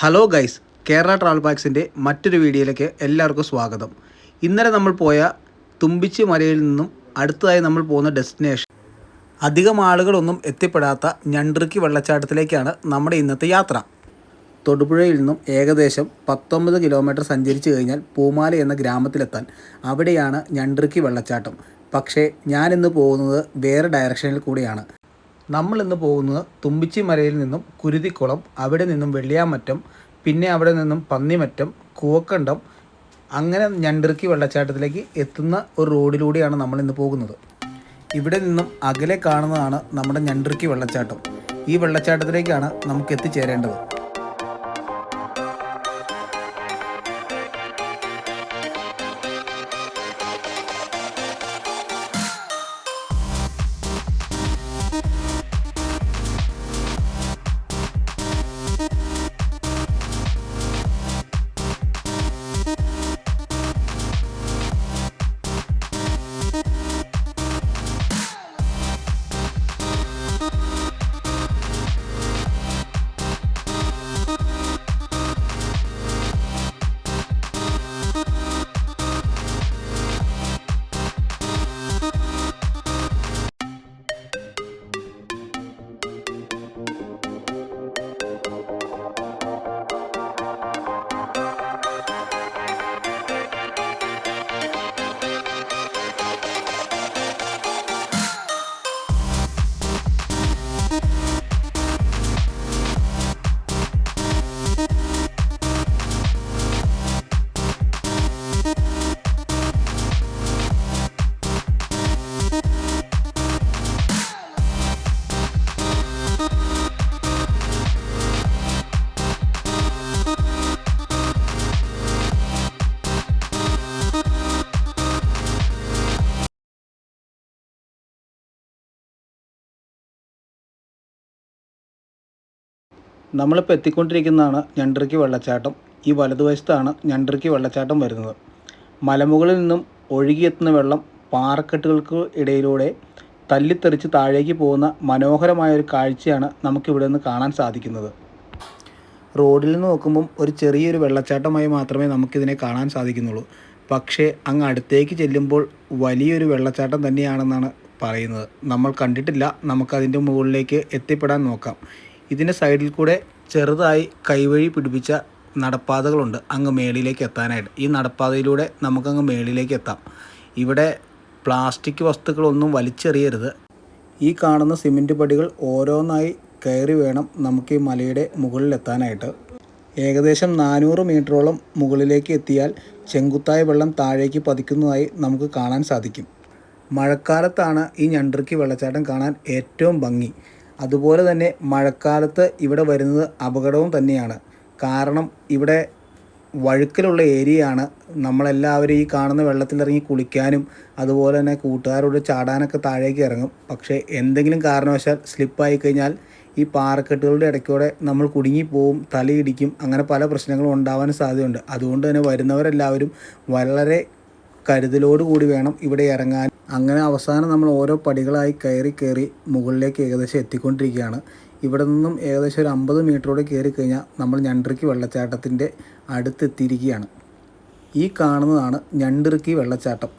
Hello guys, Kerala travel പാക്സിൻ്റെ മറ്റൊരു വീഡിയോയിലേക്ക് എല്ലാവർക്കും സ്വാഗതം. ഇന്നലെ നമ്മൾ പോയ തുമ്പിച്ചി മലയിൽ നിന്നും അടുത്തതായി നമ്മൾ പോകുന്ന ഡെസ്റ്റിനേഷൻ അധികം ആളുകളൊന്നും എത്തിപ്പെടാത്ത ഞണ്ടിറുക്കി വെള്ളച്ചാട്ടത്തിലേക്കാണ് നമ്മുടെ ഇന്നത്തെ യാത്ര. തൊടുപുഴയിൽ നിന്നും ഏകദേശം 19 കിലോമീറ്റർ സഞ്ചരിച്ച് കഴിഞ്ഞാൽ പൂമാല എന്ന ഗ്രാമത്തിലെത്താൻ. അവിടെയാണ് ഞണ്ടിറുക്കി വെള്ളച്ചാട്ടം. പക്ഷേ ഞാനിന്ന് പോകുന്നത് വേറെ ഡയറക്ഷനിൽ കൂടിയാണ്. നമ്മളിന്ന് പോകുന്നത് തുമ്പിച്ചി മലയിൽ നിന്നും കുരുതിക്കുളം, അവിടെ നിന്നും വെള്ളിയാമറ്റം, പിന്നെ അവിടെ നിന്നും പന്നിമറ്റം, കൂവക്കണ്ടം, അങ്ങനെ ഞണ്ടിറുക്കി വെള്ളച്ചാട്ടത്തിലേക്ക് എത്തുന്ന ഒരു റോഡിലൂടെയാണ് നമ്മളിന്ന് പോകുന്നത്. ഇവിടെ നിന്നും അകലെ കാണുന്നതാണ് നമ്മുടെ ഞണ്ടിറുക്കി വെള്ളച്ചാട്ടം. ഈ വെള്ളച്ചാട്ടത്തിലേക്കാണ് നമുക്ക് എത്തിച്ചേരേണ്ടത്. നമ്മളിപ്പോൾ എത്തിക്കൊണ്ടിരിക്കുന്നതാണ് ഞണ്ടിറുക്കി വെള്ളച്ചാട്ടം. ഈ വലതുവശത്താണ് ഞണ്ടിറുക്കി വെള്ളച്ചാട്ടം വരുന്നത്. മലമുകളിൽ നിന്നും ഒഴുകിയെത്തുന്ന വെള്ളം പാറക്കെട്ടുകൾക്ക് ഇടയിലൂടെ തല്ലിത്തെറിച്ച് താഴേക്ക് പോകുന്ന മനോഹരമായൊരു കാഴ്ചയാണ് നമുക്കിവിടെ നിന്ന് കാണാൻ സാധിക്കുന്നത്. റോഡിൽ നിന്ന് നോക്കുമ്പം ഒരു ചെറിയൊരു വെള്ളച്ചാട്ടമായി മാത്രമേ നമുക്കിതിനെ കാണാൻ സാധിക്കുന്നുള്ളൂ. പക്ഷേ അങ്ങ് അടുത്തേക്ക് ചെല്ലുമ്പോൾ വലിയൊരു വെള്ളച്ചാട്ടം തന്നെയാണെന്നാണ് പറയുന്നത്. നമ്മൾ കണ്ടിട്ടില്ല. നമുക്കതിൻ്റെ മുകളിലേക്ക് എത്തിപ്പെടാൻ നോക്കാം. ഇതിൻ്റെ സൈഡിൽ കൂടെ ചെറുതായി കൈവഴി പിടിപ്പിച്ച നടപ്പാതകളുണ്ട് അങ്ങ് മേളിലേക്ക് എത്താനായിട്ട്. ഈ നടപ്പാതയിലൂടെ നമുക്കങ്ങ് മേളിലേക്ക് എത്താം. ഇവിടെ പ്ലാസ്റ്റിക് വസ്തുക്കളൊന്നും വലിച്ചെറിയരുത്. ഈ കാണുന്ന സിമൻറ്റ് പടികൾ ഓരോന്നായി കയറി വേണം നമുക്ക് ഈ മലയുടെ മുകളിലെത്താനായിട്ട്. ഏകദേശം 400 മീറ്ററോളം മുകളിലേക്ക് എത്തിയാൽ ചെങ്കുത്തായ വെള്ളം താഴേക്ക് പതിക്കുന്നതായി നമുക്ക് കാണാൻ സാധിക്കും. മഴക്കാലത്താണ് ഈ ഞണ്ടിറുക്കി വെള്ളച്ചാട്ടം കാണാൻ ഏറ്റവും ഭംഗി. അതുപോലെ തന്നെ മഴക്കാലത്ത് ഇവിടെ വരുന്നത് അപകടവും തന്നെയാണ്. കാരണം ഇവിടെ വഴുക്കലുള്ള ഏരിയയാണ്. നമ്മളെല്ലാവരും ഈ കാണുന്ന വെള്ളത്തിലിറങ്ങി കുളിക്കാനും അതുപോലെ തന്നെ കൂട്ടുകാരോട് ചാടാനൊക്കെ താഴേക്ക് ഇറങ്ങും. പക്ഷേ എന്തെങ്കിലും കാരണവശാൽ സ്ലിപ്പായി കഴിഞ്ഞാൽ ഈ പാറക്കെട്ടുകളുടെ ഇടയ്ക്കൂടെ നമ്മൾ കുടുങ്ങിപ്പോവും, തലയിടിക്കും, അങ്ങനെ പല പ്രശ്നങ്ങളും ഉണ്ടാവാൻ സാധ്യതയുണ്ട്. അതുകൊണ്ട് തന്നെ വരുന്നവരെല്ലാവരും വളരെ കരുതലോടുകൂടി വേണം ഇവിടെ ഇറങ്ങാൻ. അങ്ങനെ അവസാനം നമ്മൾ ഓരോ പടികളായി കയറി മുകളിലേക്ക് ഏകദേശം എത്തിക്കൊണ്ടിരിക്കുകയാണ്. ഇവിടെ നിന്നും ഏകദേശം ഒരു 50 മീറ്ററോടെ കയറി കഴിഞ്ഞാൽ നമ്മൾ ഞണ്ടിറുക്കി വെള്ളച്ചാട്ടത്തിൻ്റെ അടുത്തെത്തിയിരിക്കുകയാണ്. ഈ കാണുന്നതാണ് ഞണ്ടിറുക്കി വെള്ളച്ചാട്ടം.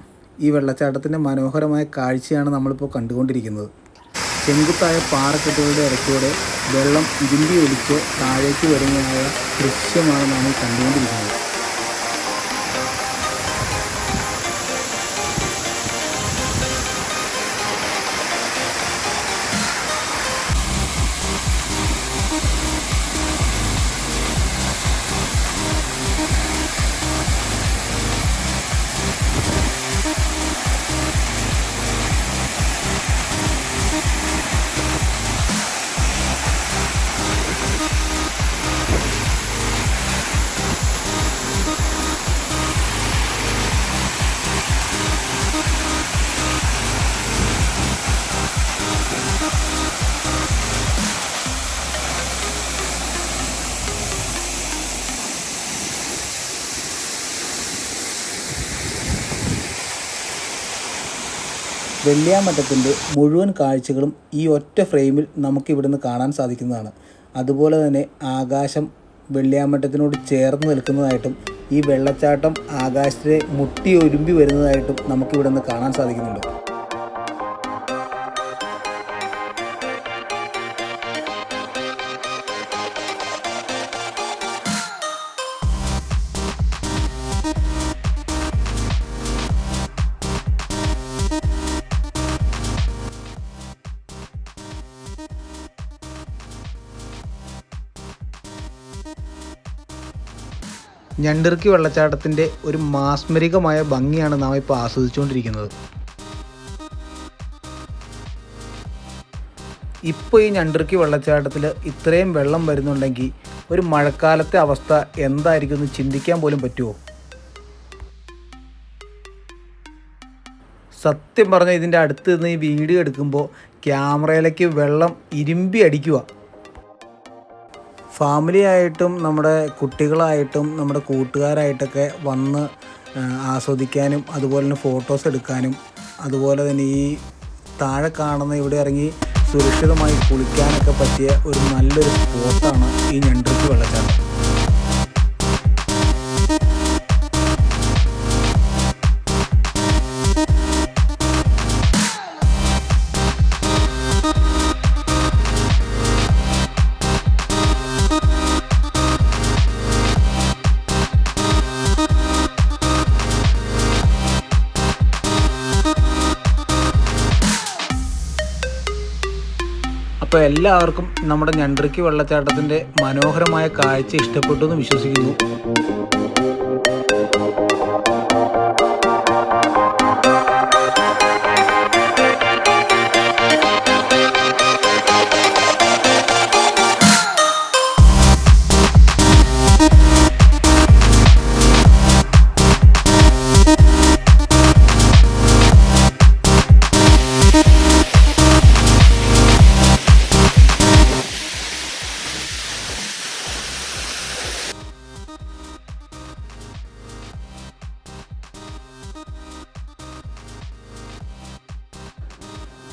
ഈ വെള്ളച്ചാട്ടത്തിൻ്റെ മനോഹരമായ കാഴ്ചയാണ് നമ്മളിപ്പോൾ കണ്ടുകൊണ്ടിരിക്കുന്നത്. ചെങ്കുത്തായ പാറക്കെട്ടുകളുടെ ഇടയ്ക്കൂടെ വെള്ളം ഇരുമ്പി ഒലിച്ച് താഴേക്ക് വരുന്നതായ ദൃശ്യമാണ് നമ്മൾ കണ്ടുകൊണ്ടിരിക്കുന്നത്. വെള്ളിയാമറ്റത്തിൻ്റെ മുഴുവൻ കാഴ്ചകളും ഈ ഒറ്റ ഫ്രെയിമിൽ നമുക്കിവിടുന്ന് കാണാൻ സാധിക്കുന്നതാണ്. അതുപോലെ തന്നെ ആകാശം വെള്ളിയാമറ്റത്തിനോട് ചേർന്ന് നിൽക്കുന്നതായിട്ടും ഈ വെള്ളച്ചാട്ടം ആകാശത്തെ മുട്ടി ഒരുമ്പി വരുന്നതായിട്ടും നമുക്കിവിടെ നിന്ന് കാണാൻ സാധിക്കുന്നുണ്ട്. ഞണ്ടിർക്കി വെള്ളച്ചാട്ടത്തിൻ്റെ ഒരു മാസ്മരികമായ ഭംഗിയാണ് നാം ഇപ്പോൾ ആസ്വദിച്ചുകൊണ്ടിരിക്കുന്നത്. ഇപ്പോൾ ഈ ഞണ്ടിർക്കി വെള്ളച്ചാട്ടത്തിൽ ഇത്രയും വെള്ളം വരുന്നുണ്ടെങ്കിൽ ഒരു മഴക്കാലത്തെ അവസ്ഥ എന്തായിരിക്കും എന്ന് ചിന്തിക്കാൻ പോലും പറ്റുമോ? സത്യം പറഞ്ഞാൽ ഇതിൻ്റെ അടുത്ത് നിന്ന് ഈ വീഡിയോ എടുക്കുമ്പോൾ ക്യാമറയിലേക്ക് വെള്ളം ഇരുമ്പി അടിക്കുക. ഫാമിലി ആയിട്ടും നമ്മുടെ കുട്ടികളായിട്ടും നമ്മുടെ കൂട്ടുകാരായിട്ടൊക്കെ വന്ന് ആസ്വദിക്കാനും അതുപോലെ തന്നെ ഫോട്ടോസ് എടുക്കാനും അതുപോലെ തന്നെ ഈ താഴെ കാണുന്ന ഇവിടെ ഇറങ്ങി സുരക്ഷിതമായി കുളിക്കാനൊക്കെ പറ്റിയ ഒരു നല്ലൊരു സ്പോട്ടാണ് ഈ ഞണ്ടിർക്കി വെള്ളച്ചാട്ടം. അപ്പോൾ എല്ലാവർക്കും നമ്മുടെ ഞണ്ടിർക്കി വെള്ളച്ചാട്ടത്തിൻ്റെ മനോഹരമായ കാഴ്ച ഇഷ്ടപ്പെട്ടു എന്ന് വിശ്വസിക്കുന്നു.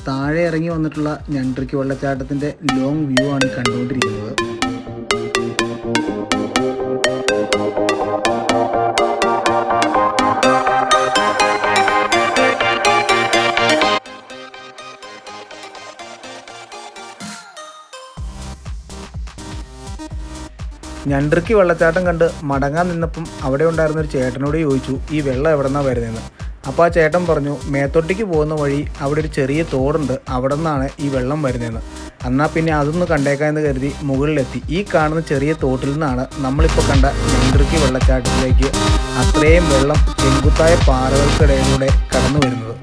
താഴെ ഇറങ്ങി വന്നിട്ടുള്ള ഞണ്ടിർക്കി വെള്ളച്ചാട്ടത്തിൻ്റെ ലോങ് വ്യൂ ആണ് ഈ കണ്ടുകൊണ്ടിരിക്കുന്നത്. ഞണ്ടിർക്കി വെള്ളച്ചാട്ടം കണ്ട് മടങ്ങാൻ നിന്നപ്പം അവിടെ ഉണ്ടായിരുന്നൊരു ചേട്ടനോട് ചോദിച്ചു ഈ വെള്ളം എവിടെ നിന്നാണ് വരുന്നതെന്ന്. അപ്പോൾ ആ ചേട്ടൻ പറഞ്ഞു മേത്തൊട്ടിക്ക് പോകുന്ന വഴി അവിടെ ഒരു ചെറിയ തോടുണ്ട്, അവിടെ നിന്നാണ് ഈ വെള്ളം വരുന്നതെന്ന്. എന്നാൽ പിന്നെ അതൊന്ന് കണ്ടേക്കാമെന്ന് കരുതി മുകളിലെത്തി. ഈ കാണുന്ന ചെറിയ തോട്ടിൽ നിന്നാണ് നമ്മളിപ്പോൾ കണ്ട ഞണ്ടിർക്കി വെള്ളച്ചാട്ടത്തിലേക്ക് അത്രയും വെള്ളം ചെങ്കുത്തായ പാറകൾക്കിടയിലൂടെ കടന്നു വരുന്നത്.